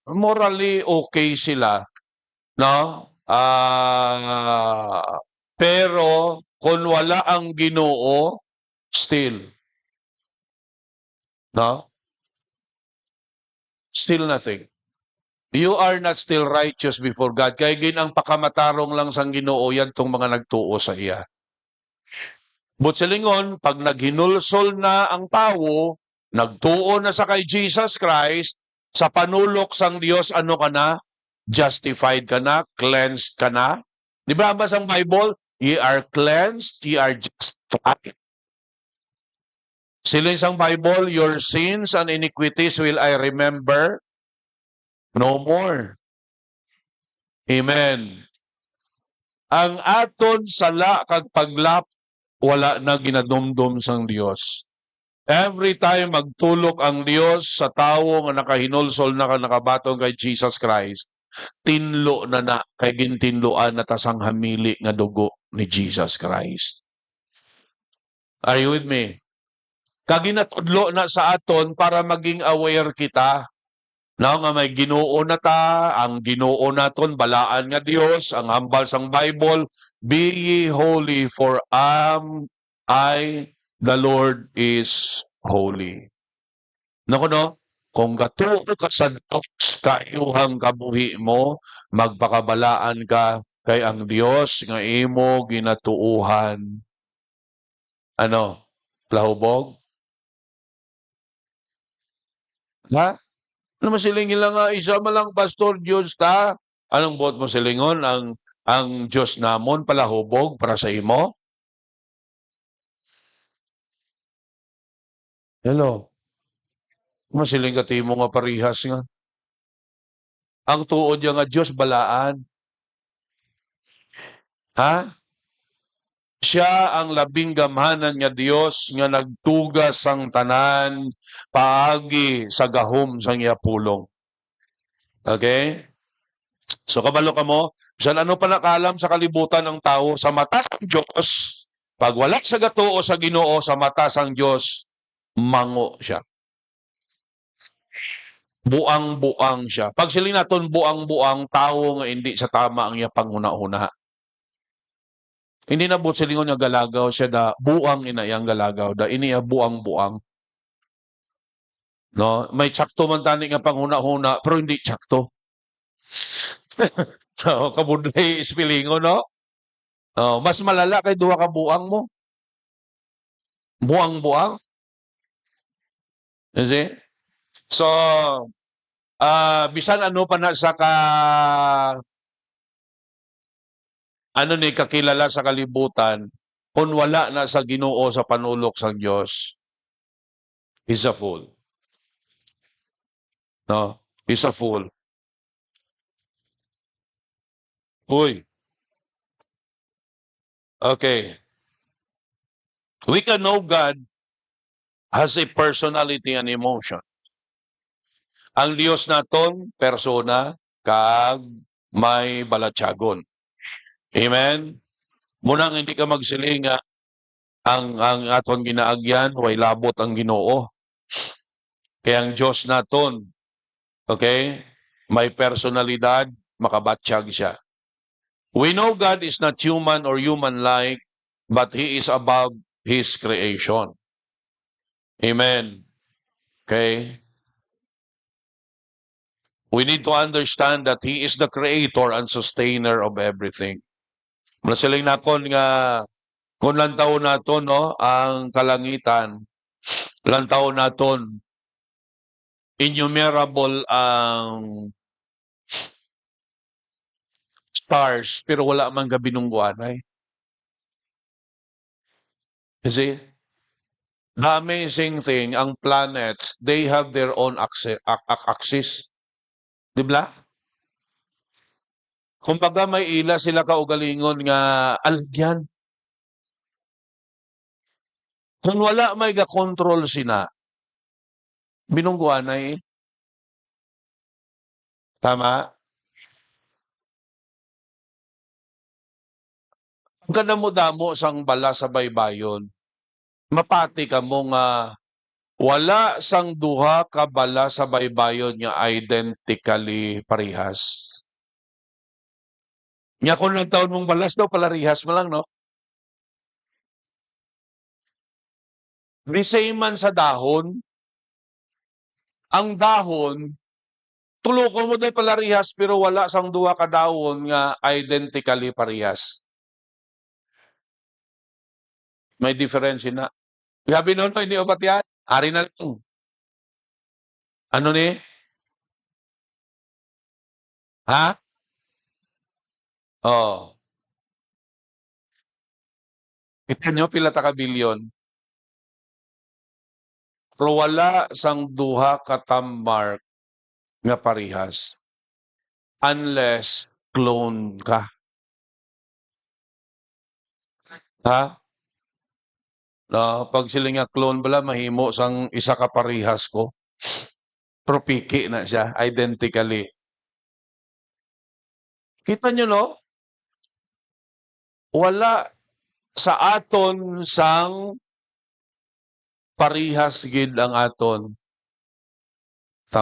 B: morally okay sila, no? Pero kung wala ang Ginoo, still, no? Still nothing. You are not still righteous before God. Kaya gin ang pakamatarong lang sang Ginoo yan tong mga nagtuo sa iya. But sa lingon, pag naghinulsol na ang tao, nagtuo na sa kay Jesus Christ, sa panulok sang Dios, ano ka na? Justified ka na, cleansed ka na. Di ba ba sa Bible? Ye are cleansed, ye are justified. Sila isang Bible, your sins and iniquities will I remember No more. Amen. Ang aton sala kag paglap wala na ginadumdum sang Dios. Every time magtulok ang Dios sa tawo nga nakahinulsol na nakabatong kay Jesus Christ, tinlo na kay gintinluan na tasang hamili nga dugo ni Jesus Christ. Are you with me? Kaginatudlo na sa aton para maging aware kita. Now nga may Ginoo na ta, ang Ginoo naton balaan nga Dios, ang hambal sang Bible, be ye holy for I the Lord is holy. Nako no, kung gatuo ka sa Dios kayuhang kabuhi mo, magpakabalaan ka kay ang Dios nga imo ginatuuhan. Ano? Lahubog? Ha? Ano masilingin lang nga, isa man lang pastor, Diyos ta. Anong buot mo silingon? Ang Diyos namon palahubog para sa imo? Hello? Masiling ka timo nga parihas nga. Ang tuod niya nga Diyos balaan. Ha? Siya ang labing gamhanan nga Dios nga nagtugas sang tanan paagi sa gahom sang iya pulong. Okay? So kabalo ka mo, bisan ano pa nakalam sa kalibutan ng tao sa mata sang Dios, pag wala sa gatuo sa Ginoo sa mata sang Dios, mango siya. Buang-buang siya. Pag sila naton buang-buang tao nga hindi sa tama ang iya panguna-una. Hindi na but silingon nga galagaw siya da buang inayang galagaw da iniya buang-buang. No, may tsakto man tani nga panghuna-huna pero hindi tsakto. So kabuday ispilingon no. Oh, mas malala kay duha ka buang mo. Buang-buang. You see? So bisan ano pa na sa ano ni kakilala sa kalibutan, kung wala na sa Ginoo sa panulok sa Dios, he's a fool. No, he's a fool. Uy. Okay. We can know God has a personality and emotion. Ang Dios naton persona kag may balatyagon. Amen. Munang hindi ka magsiling nga ang aton ginaagyan way labot ang Ginoo. Kaya ang Dios naton, okay, may personalidad, makabatsyag siya. We know God is not human or human-like, but He is above His creation. Amen. Okay? We need to understand that He is the creator and sustainer of everything. Masiling nakon nga kung lantaw naton no ang kalangitan, lantaw naton innumerable ang stars pero wala man gabi nung buwanay. You see? The amazing thing, ang planets, they have their own axis. Di ba? Kumbaga may ila sila kaugalingon nga alagyan. Kung wala may ga-control sina, binungguan ay tama? Ang kanamo-damo sang bala sa baybayon, mapati ka mo nga wala sang duha ka bala sa baybayon nga identically parihas. Nya kung lang taon mong balas daw palarihas mo lang, no? The same man sa dahon, ang dahon, tuloko mo daw palarihas pero wala sang duha ka dahon nga identically parihas. May difference na. Sabi noon, hindi o ba't yan? Ari na lang. Ano ni? Ha? Oh. Kita nyo, pila ta ka bilyon. Pero wala sang duha ka tammark nga parihas. unless clone ka. Ha? Pag sila nga clone bala, mahimo sang isa ka parehas ko. Pero piki na siya, identically. Kita nyo, no? Wala sa aton sang parihas gid ang aton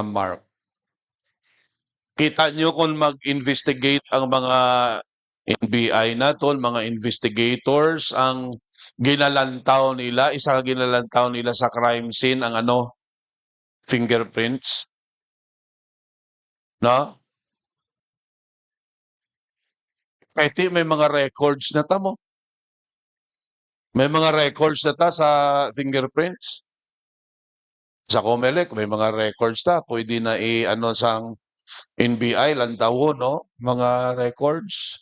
B: mark. Kita nyo kung mag-investigate ang mga NBI naton, mga investigators, ang ginalantaw nila, isa ka ginalantaw nila sa crime scene, ang fingerprints. No? Kahit may mga records na tamo. May mga records na ta sa fingerprints. Sa COMELEC, may mga records ta. Pwede na sang NBI, lantawo, no? Mga records.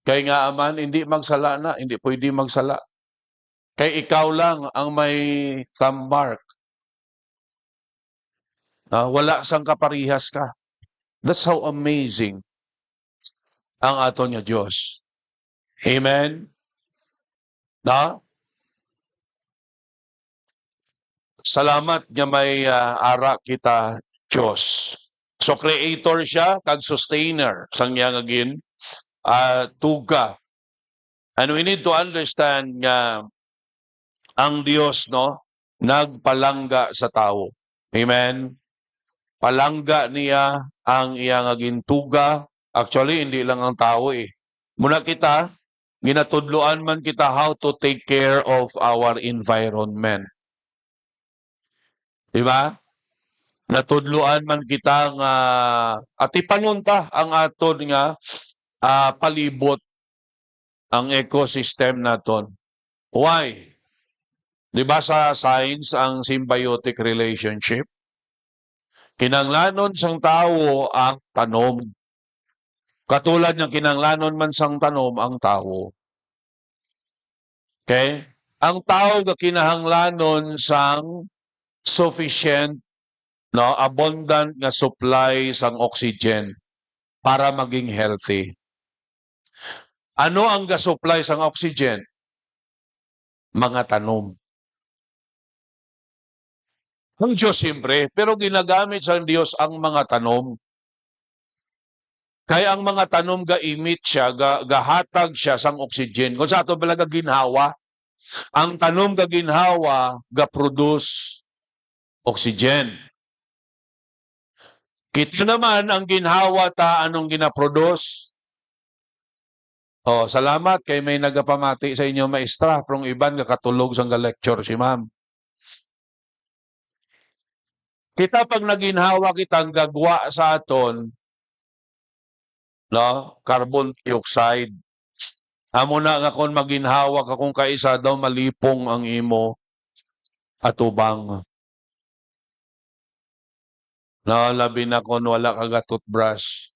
B: Kaya nga aman, hindi magsala na. Hindi pwede magsala. Kaya ikaw lang ang may thumb mark. Wala sang kaparihas ka. That's how amazing ang aton nga Diyos. Amen? Salamat nga may ara kita Diyos. So creator siya, kag sustainer sang iya nga tuga. And we need to understand nga ang Dios, no, nagpalangga sa tao. Amen? Palangga niya ang iya nga gintuga. Actually, hindi lang ang tao Muna kita, ginatudloan man kita how to take care of our environment. Diba? Natudloan man kita nga at ipanunta ang aton nga palibot ang ecosystem naton. Why? Diba sa science ang symbiotic relationship? Kinanglanon sang tao ang tanom. Katulad ng kinanglanon man sang tanom ang tao. Okay? Ang tao nga kinahanglanon sang sufficient, no, abundant nga supply sang oxygen para maging healthy. Ano ang ga-supply sang oxygen? Mga tanom. Ang Diyos siyempre, pero ginagamit sa Diyos ang mga tanom. Kaya ang mga tanom ga-emit siya, gahatag siya sang oxygen. Kung sa ato balaga ginhawa, ang tanom ga ginhawa ga-produce oxygen. Kita naman ang ginhawa ta anong ginaproduce. Salamat kay may nagapamati sa inyo maestra, prong iban kakatulog sang lecture si ma'am. Kita pag naginhawa kitang gagwa sa aton, no, carbon dioxide. Amo na nga kung maginhawa ka kung kaisa daw malipong ang imo atubang. No, labi na kung wala ka toothbrush.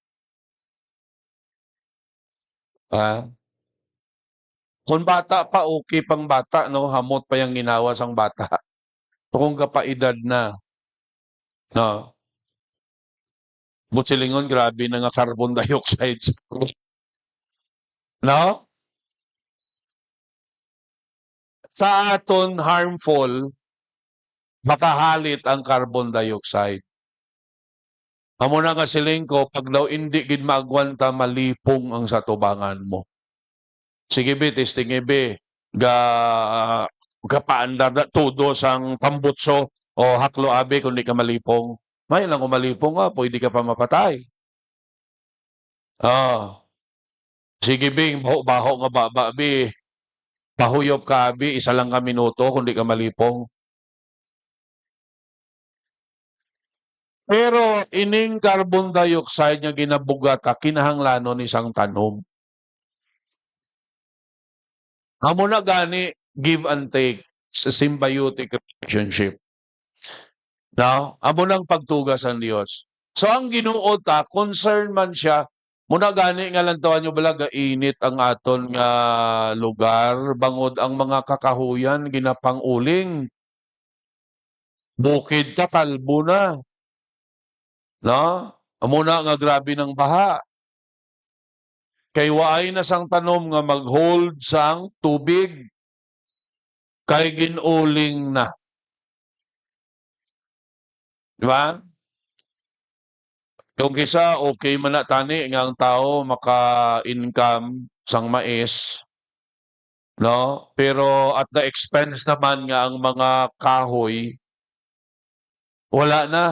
B: Kung bata pa, okay pang bata, no? Hamot pa yung ginawa sang bata. Kung kapaedad na, no? Butsilingon, grabe na nga carbon dioxide. No? Sa aton harmful, makahalit ang carbon dioxide. Amo na nga siling ko, pag daw hindi gid maagwanta, malipong ang satubangan mo. Sige be, testing be, gapaandar na tudo sang tambutso o haklo abe kung di ka malipong. May lang kung malipong ka, pwede ka pa mapatay. Sige be, baho nga baba be, pahuyop ka be, isa lang ka minuto kung di ka malipong. Pero ining carbon dioxide nga ginabugata kinahanglanon isang tanom. Amo na gani give and take sa symbiotic relationship. Now, amo nang pagtugas ang Dios. So ang Ginoo ta concern man siya muna gani nga lantawan nyo bala gainit ang aton nga lugar bangod ang mga kakahuyan ginapanguling. Bukid ta kalbo na. No? Amo na nga grabe ng baha. Kay waay na sang tanom nga mag-hold sang tubig. Kay ginuling na. Di ba? Kung kisa, okay man na tani nga ang tao maka-income sang mais. No? Pero at the expense naman nga ang mga kahoy, wala na.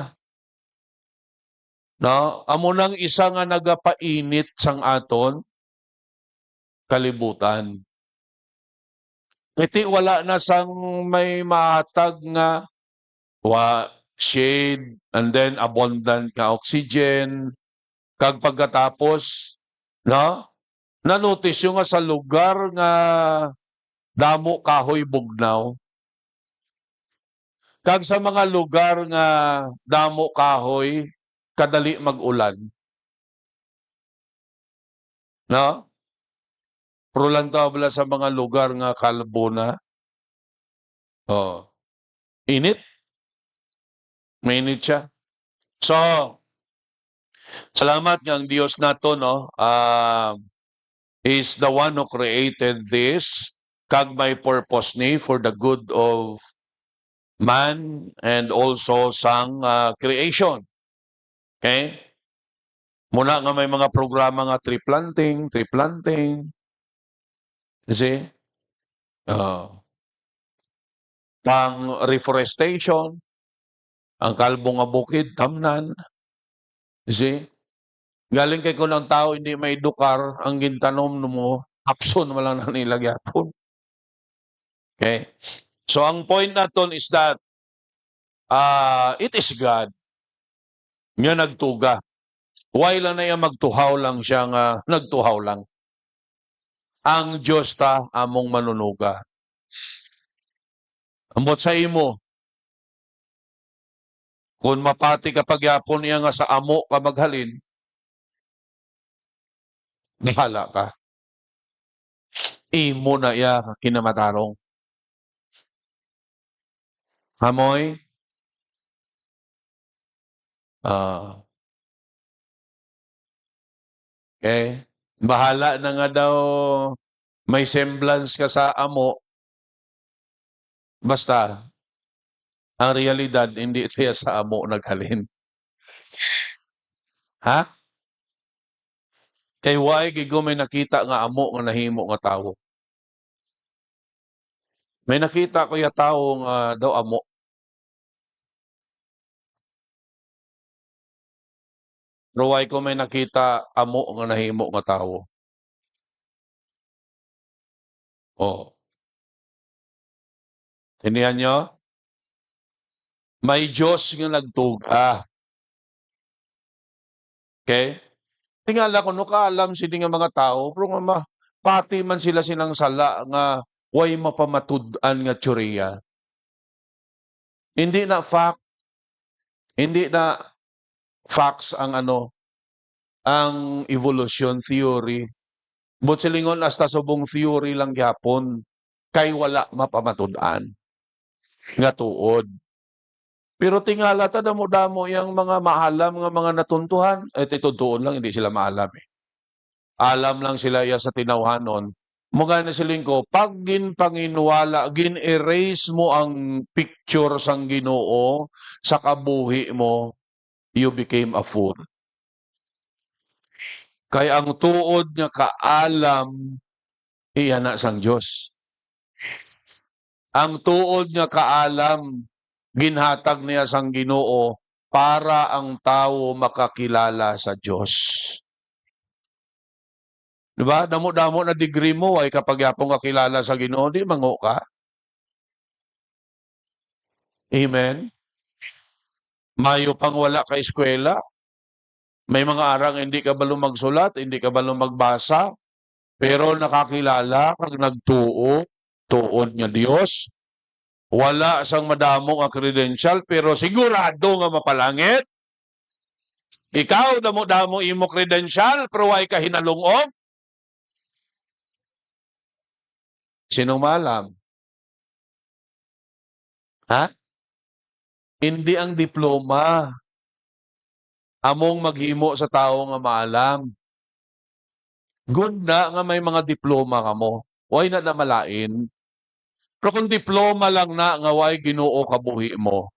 B: No? Amo nang isa nga nagapainit sang aton kalibutan. Iti wala na sang may mahatag nga shade and then abundant nga oxygen. Kag pagkatapos, no? Na-notice yung nga sa lugar nga damo kahoy bugnaw. Kag sa mga lugar nga damo kahoy, kadali mag-ulan. No? Pero lang bala sa mga lugar nga kalbo na. Oh. Init. Mainit siya. So, salamat nga ang Dios nato, no? Is the one who created this. Kag may purpose ni for the good of man and also sang creation. Okay? Muna nga may mga programa nga tree planting. You see? Pang reforestation, ang kalbo nga bukid, tamnan. You see? Galing kay kung ang tao hindi maedukar, ang gintanom mo, hapson mo lang na nilagyapon. Okay? So ang point naton is that it is God nga nagtuga. Why lang na yan magtuhaw lang siya nga nagtuhaw lang. Ang Diyos ta among manunuga. Ambot sa imo, kung mapati ka pagyapon niya nga sa amo ka maghalin, bahala ka. Imo na iya kinamatarong. Hamoy? Okay? Bahala na nga daw may semblance ka sa amo. Basta, ang realidad, hindi siya sa amo naghalin. Ha? Kay why gigo may nakita nga amo nga nahimo nga tawo. May nakita ko ya tawo nga daw amo. Pero why ko may nakita amo nga nahimo nga tawo. Oh. Tinihan nyo? May Diyos nga nagtuga. Okay? Tingala ko, no kaalam sila nga mga tao, pero nga pati man sila sinang sala nga way mapamatud-an nga tsuriya. Hindi na facts ang ang evolution theory. But silingon hasta subong theory lang gyapon kay wala mapamatud-an nga tuod. Pero tingala ta damo-damo yang mga maalam nga mga natuntuhan. Ito tuon lang, hindi sila maalam eh. Alam lang sila ya sa tinawhanon. Mga na siling ko, pag ginpanginwala, gin-erase mo ang picture sang Ginoo sa kabuhi mo, you became a fool. Kay ang tuod nga kaalam, iyan na sang Diyos. Ang tuod nga kaalam, ginhatag niya sang Ginoo para ang tao makakilala sa Diyos. Diba? Damo-damo na degree mo ay kapag yapong kakilala sa Ginoo, di mango ka. Amen? Mayo pang wala ka eskwela. May mga arang hindi ka balo magsulat, hindi ka balo magbasa, pero nakakilala kag nagtuo, tuod nga Dios. Wala sang madamo nga credential, pero sigurado nga mapalangit. Ikaw, damo-damo imo credential, pero way ka hinalungog. Sinong maalam? Ha? Hindi ang diploma. Among maghimo sa tawo nga maalam. Good na nga may mga diploma kamo. Why na malain? Pero kung diploma lang na nga why Ginoo kabuhi mo,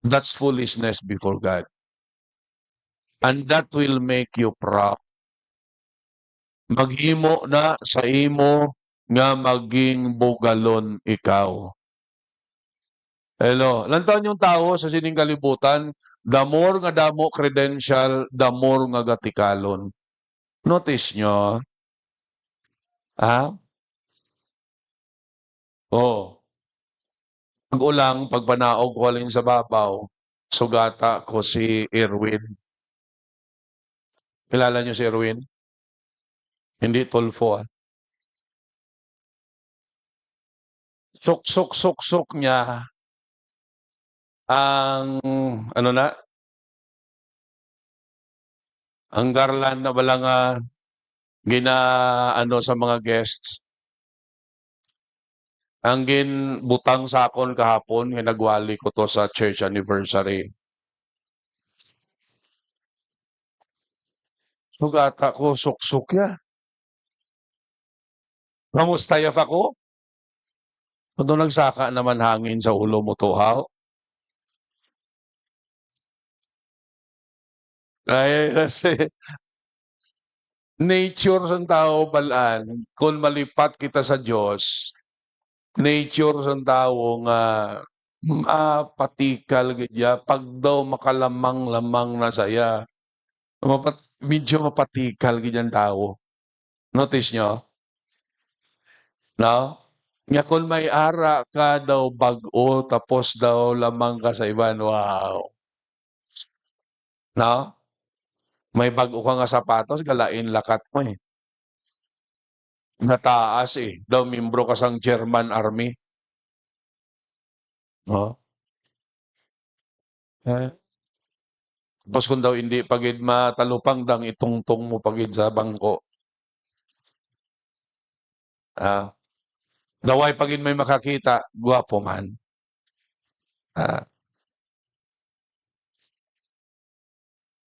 B: that's foolishness before God. And that will make you proud. Maghimo na sa imo nga maging bugalon ikaw. Hello, lantaon yung tao sa sining kalibutan, the more nga damo credential, the more nga gatikalon. Notice nyo, ha? Oh, pag-ulang, pagpanaog ko alin sa babaw, sugata ko si Erwin. Kilala nyo si Erwin? Hindi Tulfo, ah. Sok niya ang, ano na, ang garland na walang ano sa mga guests. Ang ginbutang sa akon kahapon, nagwali ko to sa church anniversary. Sugata ko, suksok ya. Namustayaf ako. Kung nagsaka naman hangin sa ulo mo tuhaw. Ay, kasi nature sa tao balaan, kung malipat kita sa Diyos, nature sa tao nga mapatikal gadya, pag daw makalamang-lamang na saya, medyo mapatikal ganyan tao. Notice nyo? No? Nga kung may ara ka daw bag-o, tapos daw lamang ka sa iban, wow. No? May bag-o ka nga sapatos, galain lakat mo eh. Nataas eh. Daw membro ka sang German Army. No? Eh, tapos kung daw hindi pagid matalupang dang itungtong mo pagid sa bangko. Ah, daway pagid may makakita, gwapo man. Ah,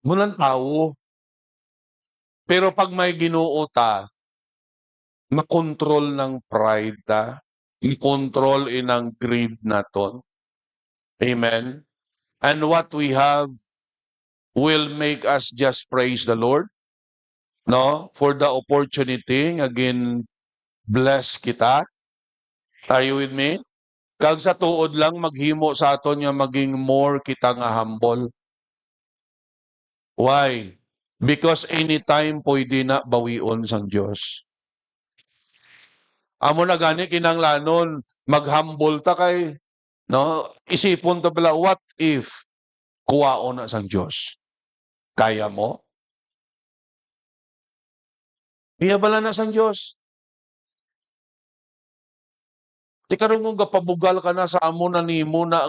B: mulang tao. Pero pag may Ginoo ta, makontrol ng pride ta, i-control inang greed naton. Amen. And what we have will make us just praise the Lord, no? For the opportunity, again, bless kita. Are you with me? Kag sa tuod lang maghimo sa aton nga maging more kita nga humble. Why? Because anytime pwede na bawion sang Dios. Amo na gani kinanglanon maghumble ta kay no isipon ta pala what if kuwaon na sang Dios. Kaya mo? Iya bala na sang Dios. Di karon kung gapabugal ka na sa amo na nimo na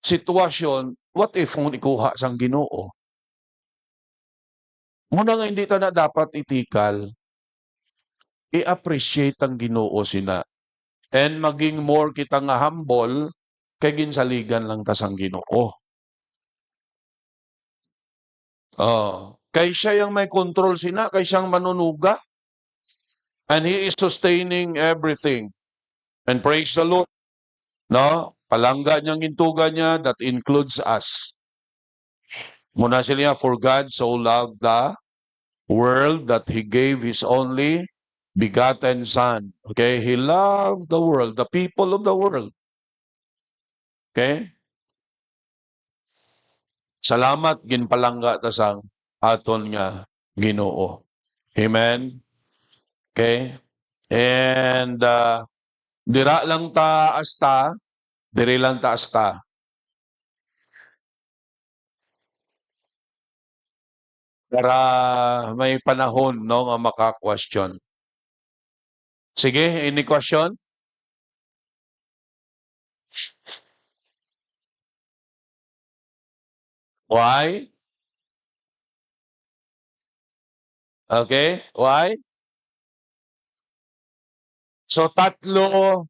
B: sitwasyon, what if kung ikuha sang Ginoo? Muna nga hindi ta na dapat itikal. I-appreciate ang Ginoo sina. And maging more kita nga humble kay ginsaligan lang ta sang Ginoo. Kay siya yung may control sina, kay siyang manunuga. And He is sustaining everything. And praise the Lord. No? Palangga niyang gintuga niya, that includes us. Muna sila, for God so loved the world that He gave His only begotten Son. Okay? He loved the world, the people of the world. Okay? Salamat ginpalangga ta sang aton nga Ginoo. Amen? Okay? And dira lang ta asta, diri lang ta asta. Para may panahon no nga maka-question. Sige, any question? Why? Okay, why? So tatlo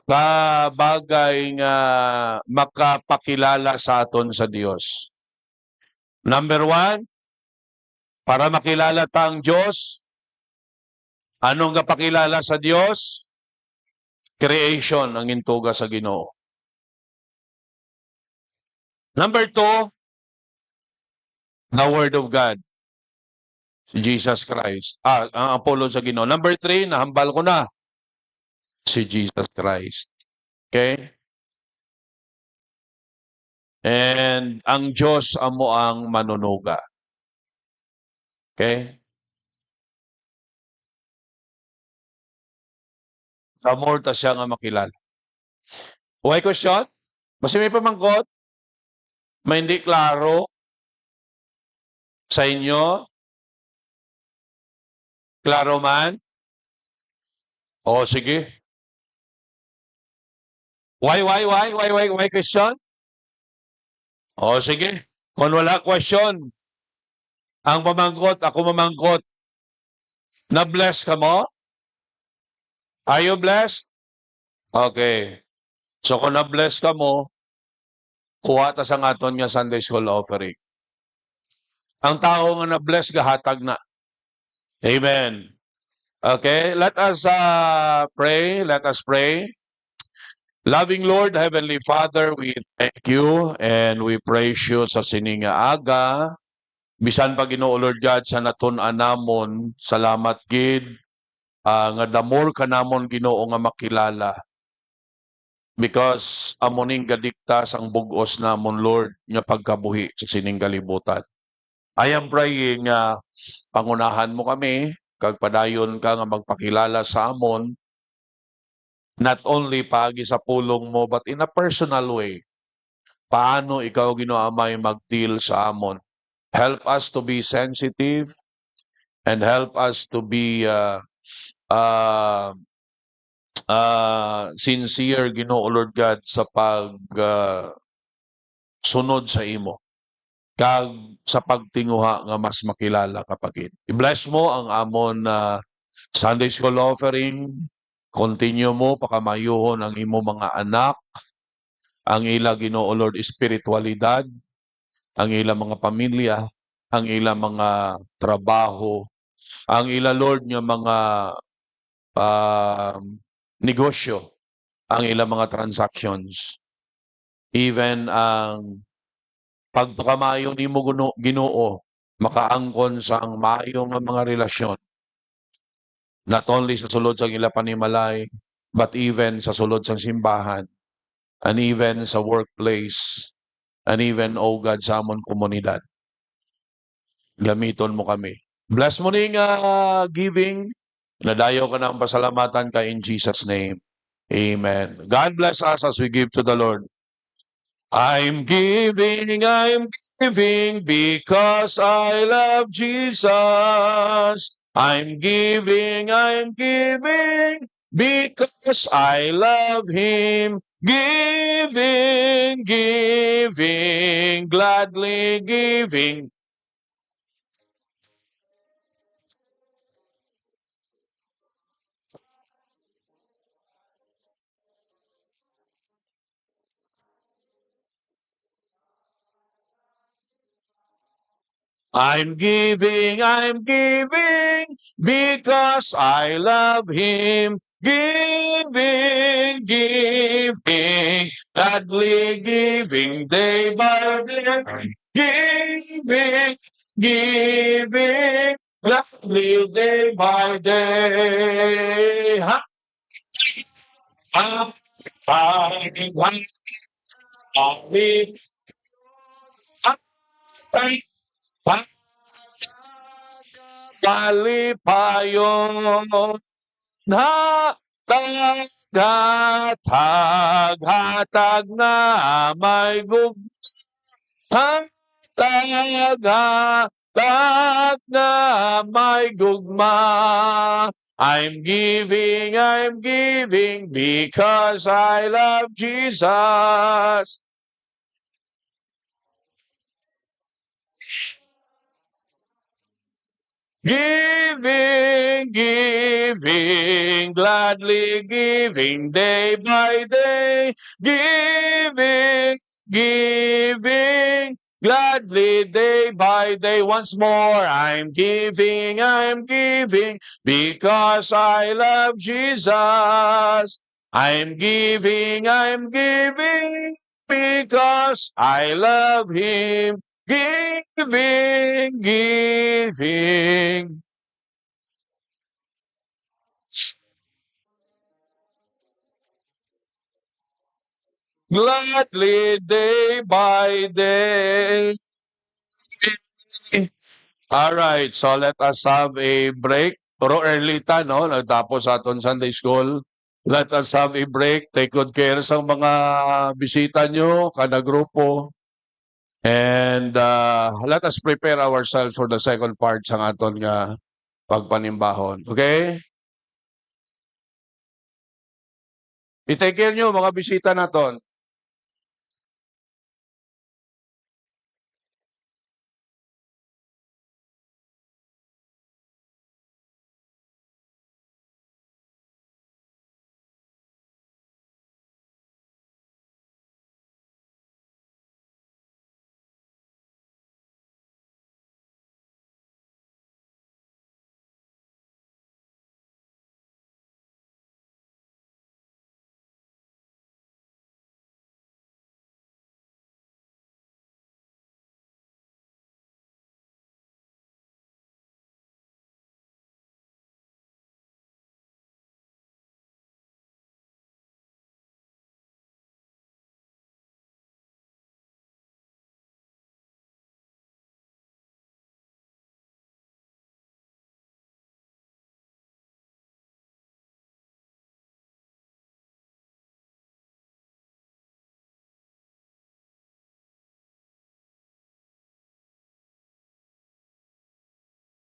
B: kabagay nga makapakilala sa aton sa Dios. Number 1, para makilala tang Dios, anong gapakilala sa Dios? Creation ang intuga sa Ginoo. Number 2, the Word of God. Si Jesus Christ. Ang Apollo sa Ginoo. Number 3, nahambal ko na. Si Jesus Christ. Okay? And ang Diyos amo ang manunuga. Okay? Amor ta siya nga makilala. Why question? Basta may pamangkot? May hindi klaro sa inyo? Klaro man? O sige. Why question? O sige. Kung wala question, ang pamangkot, ako mamangkot. Na-bless ka mo? Are you blessed? Okay. So kung na-bless ka mo, kuha ta sa aton nga Sunday School offering. Ang tao nga na-bless gahatag na. Amen. Okay, let us pray. Let us pray. Loving Lord, Heavenly Father, we thank you and we praise you sa sininga aga. Bisan pa Ginoo Lord God sa natun-an namon, salamat gid nga damor ka namon Ginoo nga makilala. Because amoning gadikta sang bug-os namon Lord nga pagkabuhi sa sining kalibutan. I am praying nga pangunahan mo kami kag padayon ka nga magpakilala sa amon not only paagi sa pulong mo but in a personal way. Paano ikaw Ginoo Amay mag-deal sa amon? Help us to be sensitive and help us to be sincere Ginoo Lord God sa pag sunod sa imo kag sa pagtinguha nga mas makilala kapagid. I-bless mo ang amon Sunday School offering. Continue mo pakamayuhon ang imo mga anak, ang ila Ginoo Lord espiritualidad, ang ila mga pamilya, ang ila mga trabaho, ang ila Lord nga mga negosyo, ang ila mga transactions. Even ang pagpakamayo nimo Ginoo makaangkon sa ang maayo nga mga relasyon. Not only sa sulod sang ila panimalay, but even sa sulod sang simbahan, and even sa workplace, and even, oh God, sa amon komunidad. Gamiton mo kami. Bless mo ning giving. Nadayo ka ng pasalamatan ka in Jesus' name. Amen. God bless us as we give to the Lord. I'm giving because I love Jesus. I'm giving because I love Him. Giving, gladly giving. I'm giving because I love Him. Giving, gladly giving day by day. Giving, gladly day by day. Palipayon na hatag na may hatag na may gugma. I'm giving because I love Jesus. Giving giving, gladly giving day by day, giving, giving, gladly day by day. Once more, I'm giving, because I love Jesus. I'm giving, because I love Him. Giving, giving. Gladly day by day. All right, so let us have a break. Pero early ta, no? Nagtapos aton Sunday School. Let us have a break. Take good care sa mga bisita nyo, kada grupo. And let us prepare ourselves for the second part sa aton nga pagpanimbahon. Okay? I-take care nyo, mga bisita naton.